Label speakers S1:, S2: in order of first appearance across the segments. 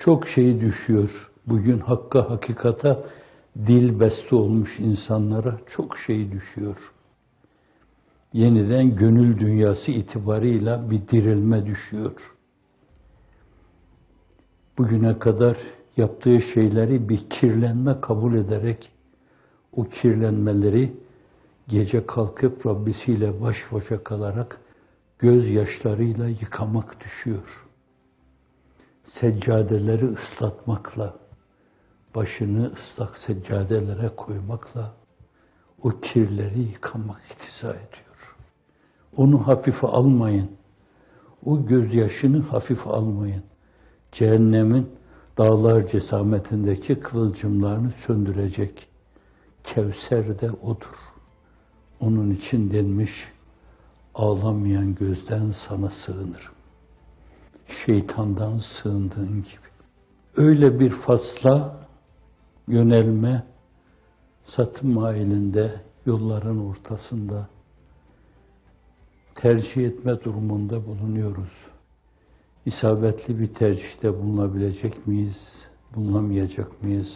S1: Çok şey düşüyor. Bugün hakka, hakikata dil beste olmuş insanlara çok şey düşüyor. Yeniden gönül dünyası itibarıyla bir dirilme düşüyor. Bugüne kadar yaptığı şeyleri bir kirlenme kabul ederek o kirlenmeleri gece kalkıp Rabbisiyle baş başa kalarak gözyaşlarıyla yıkamak düşüyor. Seccadeleri ıslatmakla, başını ıslak seccadelere koymakla o kirleri yıkamak iktiza ediyor. Onu hafife almayın. O gözyaşını hafife almayın. Cehennemin dağlar cesametindeki kıvılcımlarını söndürecek. Kevser de odur. Onun için denmiş, ağlamayan gözden sana sığınırım. Şeytandan sığındığın gibi. Öyle bir fasla yönelme, satım mailinde, yolların ortasında tercih etme durumunda bulunuyoruz. İsabetli bir tercihte bulunabilecek miyiz, bulunamayacak mıyız?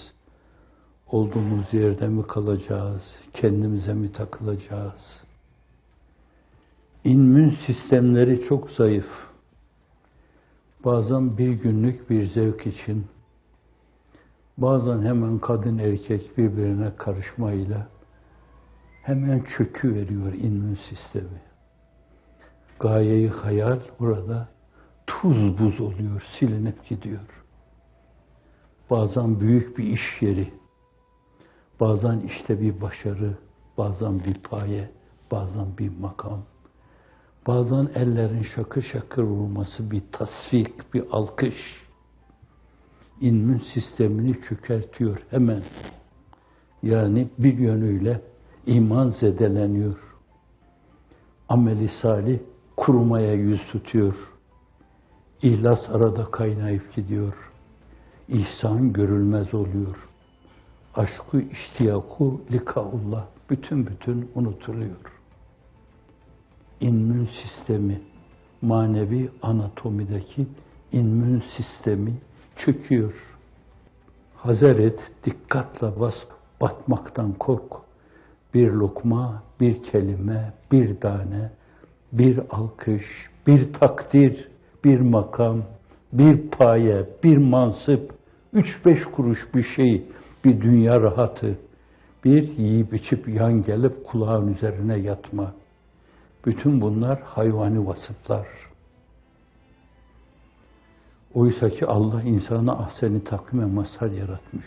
S1: Olduğumuz yerde mi kalacağız, kendimize mi takılacağız? İmmün sistemleri çok zayıf. Bazen bir günlük bir zevk için, bazen hemen kadın erkek birbirine karışmayla hemen çöküveriyor immün sistemi. Gayeyi hayal burada tuz buz oluyor, silinip gidiyor. Bazen büyük bir iş yeri, bazen işte bir başarı, bazen bir paye, bazen bir makam, bazen ellerin şakır şakır vurması, bir tasfik, bir alkış, immün sistemini çökertiyor hemen. Yani bir yönüyle iman zedeleniyor. Ameli salih kurumaya yüz tutuyor. İhlas arada kaynayıp gidiyor. İhsan görülmez oluyor. Aşkı, iştiyaku, likaullah bütün unutuluyor. İmmün sistemi, manevi anatomideki immün sistemi çöküyor. Hazır et, dikkatle bas, batmaktan kork. Bir lokma, bir kelime, bir tane, bir alkış, bir takdir, bir makam, bir paye, bir mansıp, 3-5 kuruş bir şey, bir dünya rahatı, bir yiyip içip yan gelip kulağın üzerine yatma. Bütün bunlar hayvani vasıflar. Oysa ki Allah insana ahsen-i takvime mazhar yaratmış.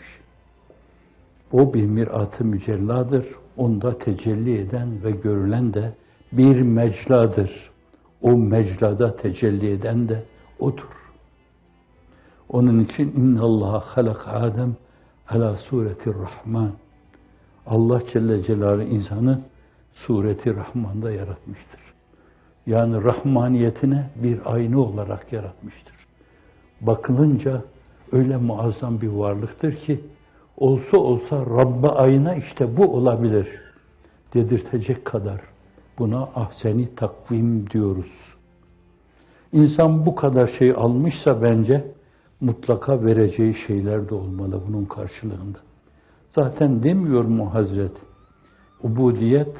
S1: O bir mirat-ı mücelladır. Onda tecelli eden ve görülen de bir mecladır. O meclada tecelli eden de odur. Onun için innallaha halak Adem ala suretir Rahman. Allah Celle Celaluhu insanı sureti Rahman'da yaratmıştır. Yani rahmaniyetine bir ayna olarak yaratmıştır. Bakılınca öyle muazzam bir varlıktır ki olsa olsa Rabb'e ayna işte bu olabilir dedirtecek kadar buna ahseni takvim diyoruz. İnsan bu kadar şey almışsa bence mutlaka vereceği şeyler de olmalı bunun karşılığında. Zaten demiyor mu Hazret? Ubudiyet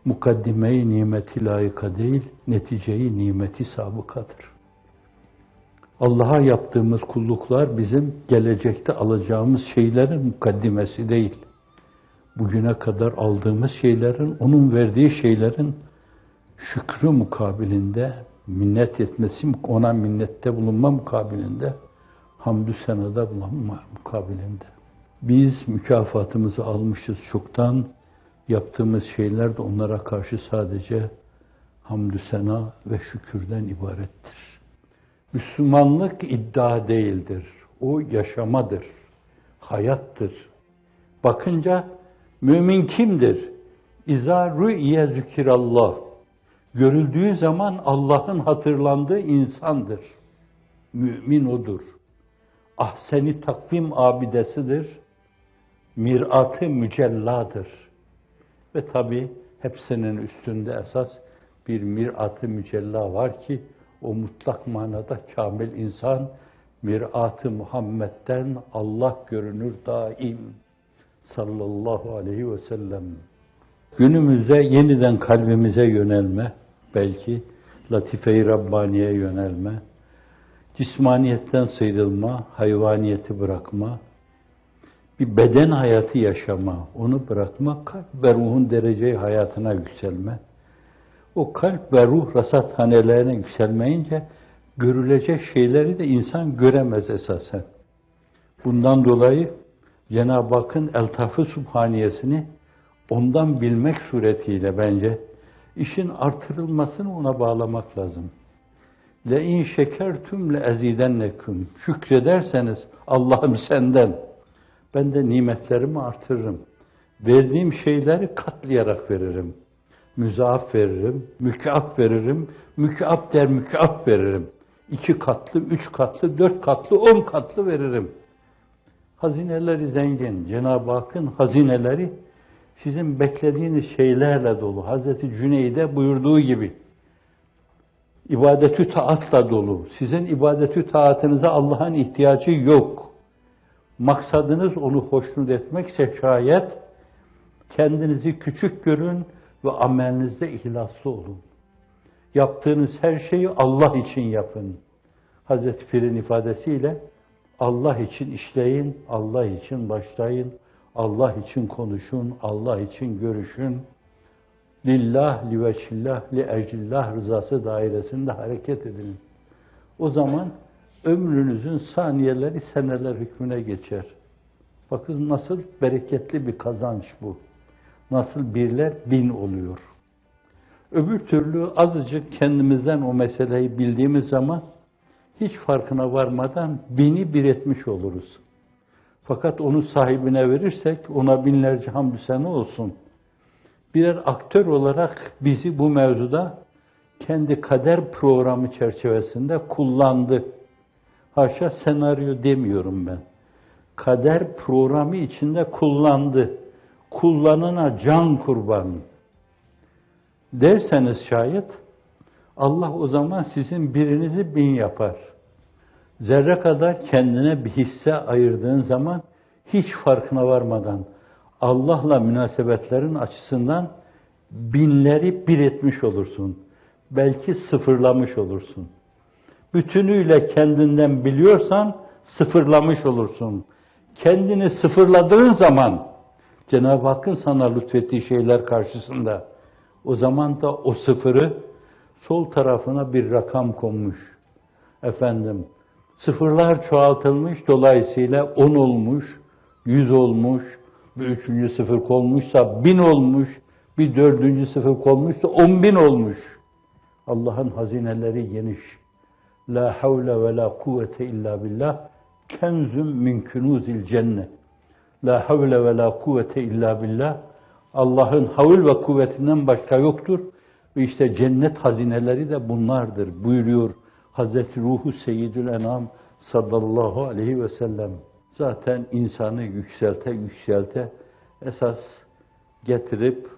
S1: mukaddime-i nimeti layıka değil, neticeyi nimeti sabıkadır. Allah'a yaptığımız kulluklar bizim gelecekte alacağımız şeylerin mukaddimesi değil. Bugüne kadar aldığımız şeylerin, onun verdiği şeylerin şükrü mukabilinde, minnet etmesi, ona minnette bulunma mukabilinde, hamdü senada bulunma mukabilinde. Biz mükafatımızı almışız çoktan, yaptığımız şeyler de onlara karşı sadece hamdü sena ve şükürden ibarettir. Müslümanlık iddia değildir. O yaşamadır, hayattır. Bakınca mümin kimdir? İzâ rü'ye zikirallah. Görüldüğü zaman Allah'ın hatırlandığı insandır. Mümin odur. Ahsen-i takvim abidesidir. Mirat-ı mücelladır. Ve tabi hepsinin üstünde esas bir mirat-ı mücella var ki o mutlak manada kamil insan Mirat-ı Muhammed'den Allah görünür daim. Sallallahu aleyhi ve sellem. Günümüzde yeniden kalbimize yönelme, belki latife-i Rabbani'ye yönelme, cismaniyetten sıyrılma, hayvaniyeti bırakma, bir beden hayatı yaşama, onu bırakma, kalp ve ruhun dereceyi hayatına yükselme. O kalp ve ruh rasathanelerine yükselmeyince görülecek şeyleri de insan göremez esasen. Bundan dolayı Cenab-ı Hakk'ın Eltaf-ı Sübhaniyesini ondan bilmek suretiyle bence işin artırılmasını ona bağlamak lazım. Le-in şekertüm le-ezidenneküm. Şükrederseniz Allah'ım senden, ben de nimetlerimi artırırım. Verdiğim şeyleri katlayarak veririm. Müzaaf veririm, mükaf veririm, mükaf der mükaf veririm. 2 katlı, 3 katlı, 4 katlı, 10 katlı veririm. Hazineleri zengin. Cenab-ı Hakk'ın hazineleri sizin beklediğiniz şeylerle dolu. Hazreti Cüneyd'e buyurduğu gibi ibadetü taatla dolu. Sizin ibadetü taatınıza Allah'ın ihtiyacı yok. Maksadınız onu hoşnut etmekse şayet kendinizi küçük görün ve amelinizde ihlaslı olun. Yaptığınız her şeyi Allah için yapın. Hazreti Pir'in ifadesiyle Allah için işleyin, Allah için başlayın, Allah için konuşun, Allah için görüşün. Lillah, liveçillah, liecillah rızası dairesinde hareket edin. O zaman ömrünüzün saniyeleri seneler hükmüne geçer. Bakın nasıl bereketli bir kazanç bu. Nasıl birler bin oluyor. Öbür türlü azıcık kendimizden o meseleyi bildiğimiz zaman hiç farkına varmadan bini bir etmiş oluruz. Fakat onu sahibine verirsek ona binlerce hamdü sena olsun. Birer aktör olarak bizi bu mevzuda kendi kader programı çerçevesinde kullandı. Haşa senaryo demiyorum ben. Kader programı içinde kullandı. Kullanana can kurban derseniz şayet Allah o zaman sizin birinizi bin yapar. Zerre kadar kendine bir hisse ayırdığın zaman hiç farkına varmadan Allah'la münasebetlerin açısından binleri bir etmiş olursun. Belki sıfırlamış olursun. Bütünüyle kendinden biliyorsan sıfırlamış olursun. Kendini sıfırladığın zaman Cenab-ı Hakk'ın sana lütfettiği şeyler karşısında o zaman da o sıfırı sol tarafına bir rakam konmuş. Sıfırlar çoğaltılmış, dolayısıyla 10 olmuş, 100 olmuş, bir 3. sıfır konmuşsa 1000 olmuş, bir 4. sıfır konmuşsa 10.000 olmuş. Allah'ın hazineleri geniş. La havle ve la kuvvete illa billah. Kenzum min kunuzil cennet. La havle ve la kuvvete illa billah. Allah'ın havl ve kuvvetinden başka yoktur. Ve işte cennet hazineleri de bunlardır buyuruyor Hazreti Ruhu Seyyidül Enam sallallahu aleyhi ve sellem. Zaten insanı yükselte yükselte esas getirip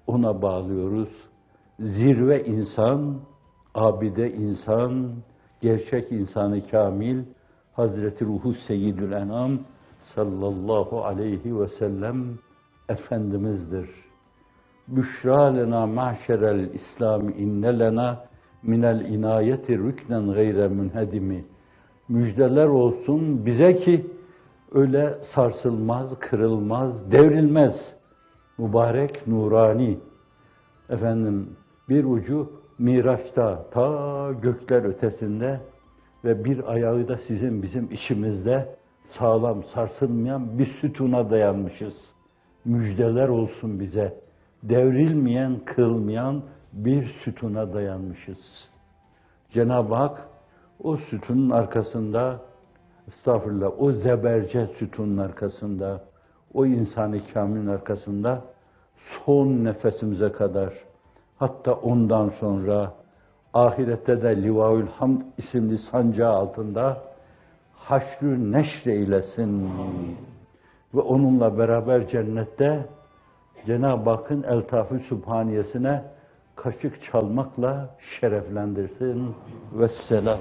S1: ona bağlıyoruz. Zirve insan, abide insan, gerçek insanı kamil Hazreti Ruhu Seyyidül Enam sallallahu aleyhi ve sellem Efendimiz'dir. Büşra lena mahşerel İslam inne lena minel inayeti rüknen gayre münhedimi. Müjdeler olsun bize ki öyle sarsılmaz, kırılmaz, devrilmez. Mübarek, nurani. Bir ucu Miraç'ta, ta gökler ötesinde ve bir ayağı da sizin bizim içimizde sağlam, sarsılmayan bir sütuna dayanmışız. Müjdeler olsun bize. Devrilmeyen, kırılmayan bir sütuna dayanmışız. Cenab-ı Hak o sütunun arkasında, o zebercet sütunun arkasında, o insan-ı kamilin arkasında son nefesimize kadar, hatta ondan sonra ahirette de Livaül Hamd isimli sancağı altında haşr-ü neşr eylesin ve onunla beraber cennette Cenab-ı Hakk'ın Eltaf-ı Sübhaniyesine kaşık çalmakla şereflendirsin. Vesselam.